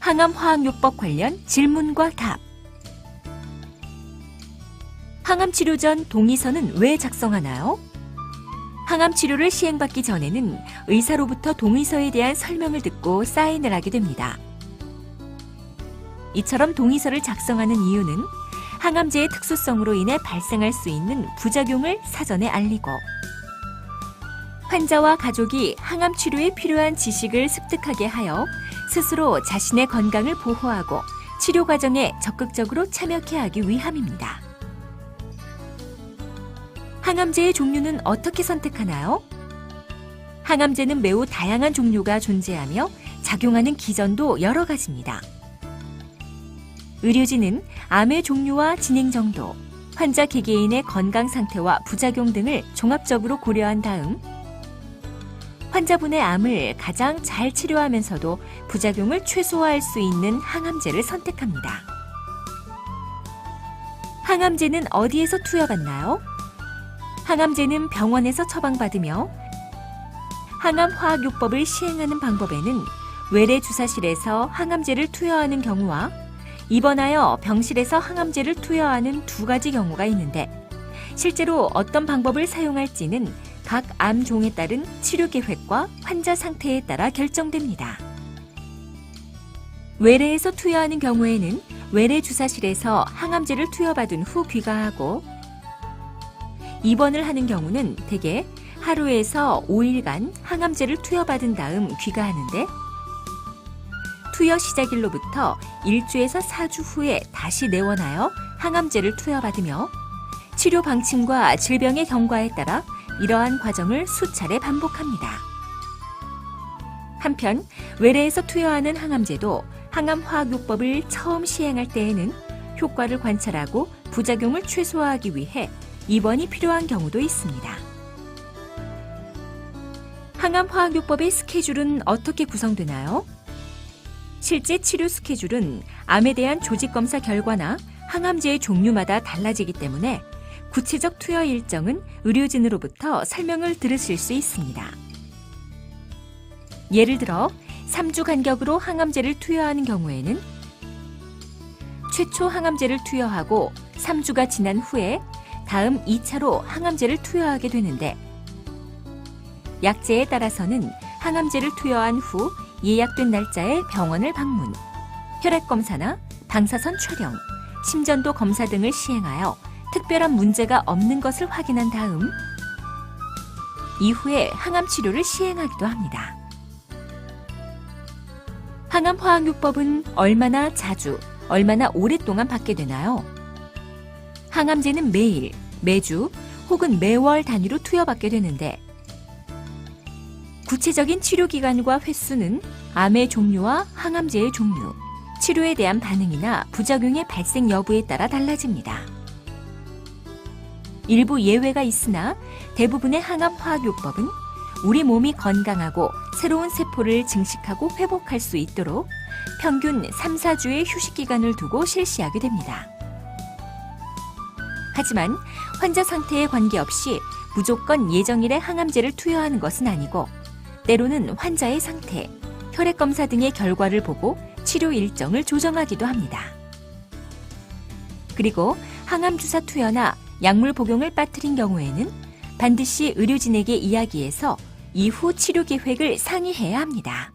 항암화학요법 관련 질문과 답. 항암치료 전 동의서는 왜 작성하나요? 항암치료를 시행받기 전에는 의사로부터 동의서에 대한 설명을 듣고 사인을 하게 됩니다. 이처럼 동의서를 작성하는 이유는 항암제의 특수성으로 인해 발생할 수 있는 부작용을 사전에 알리고, 환자와 가족이 항암치료에 필요한 지식을 습득하게 하여 스스로 자신의 건강을 보호하고 치료 과정에 적극적으로 참여케 하기 위함입니다. 항암제의 종류는 어떻게 선택하나요? 항암제는 매우 다양한 종류가 존재하며 작용하는 기전도 여러 가지입니다. 의료진은 암의 종류와 진행 정도, 환자 개개인의 건강 상태와 부작용 등을 종합적으로 고려한 다음 환자분의 암을 가장 잘 치료하면서도 부작용을 최소화할 수 있는 항암제를 선택합니다. 항암제는 어디에서 투여받나요? 항암제는 병원에서 처방받으며 항암화학요법을 시행하는 방법에는 외래 주사실에서 항암제를 투여하는 경우와 입원하여 병실에서 항암제를 투여하는 두 가지 경우가 있는데, 실제로 어떤 방법을 사용할지는 각 암종에 따른 치료 계획과 환자 상태에 따라 결정됩니다. 외래에서 투여하는 경우에는 외래 주사실에서 항암제를 투여받은 후 귀가하고, 입원을 하는 경우는 대개 하루에서 5일간 항암제를 투여받은 다음 귀가하는데, 투여 시작일로부터 1주에서 4주 후에 다시 내원하여 항암제를 투여받으며 치료 방침과 질병의 경과에 따라 이러한 과정을 수차례 반복합니다. 한편 외래에서 투여하는 항암제도 항암화학요법을 처음 시행할 때에는 효과를 관찰하고 부작용을 최소화하기 위해 입원이 필요한 경우도 있습니다. 항암화학요법의 스케줄은 어떻게 구성되나요? 실제 치료 스케줄은 암에 대한 조직검사 결과나 항암제의 종류마다 달라지기 때문에 구체적 투여 일정은 의료진으로부터 설명을 들으실 수 있습니다. 예를 들어 3주 간격으로 항암제를 투여하는 경우에는 최초 항암제를 투여하고 3주가 지난 후에 다음 2차로 항암제를 투여하게 되는데, 약제에 따라서는 항암제를 투여한 후 예약된 날짜에 병원을 방문, 혈액검사나 방사선 촬영, 심전도 검사 등을 시행하여 특별한 문제가 없는 것을 확인한 다음 이후에 항암치료를 시행하기도 합니다. 항암화학요법은 얼마나 자주, 얼마나 오랫동안 받게 되나요? 항암제는 매일, 매주 혹은 매월 단위로 투여받게 되는데, 구체적인 치료 기간과 횟수는 암의 종류와 항암제의 종류, 치료에 대한 반응이나 부작용의 발생 여부에 따라 달라집니다. 일부 예외가 있으나 대부분의 항암화학요법은 우리 몸이 건강하고 새로운 세포를 증식하고 회복할 수 있도록 평균 3-4주의 휴식 기간을 두고 실시하게 됩니다. 하지만 환자 상태에 관계없이 무조건 예정일에 항암제를 투여하는 것은 아니고, 때로는 환자의 상태, 혈액검사 등의 결과를 보고 치료 일정을 조정하기도 합니다. 그리고 항암주사 투여나 약물 복용을 빠뜨린 경우에는 반드시 의료진에게 이야기해서 이후 치료 계획을 상의해야 합니다.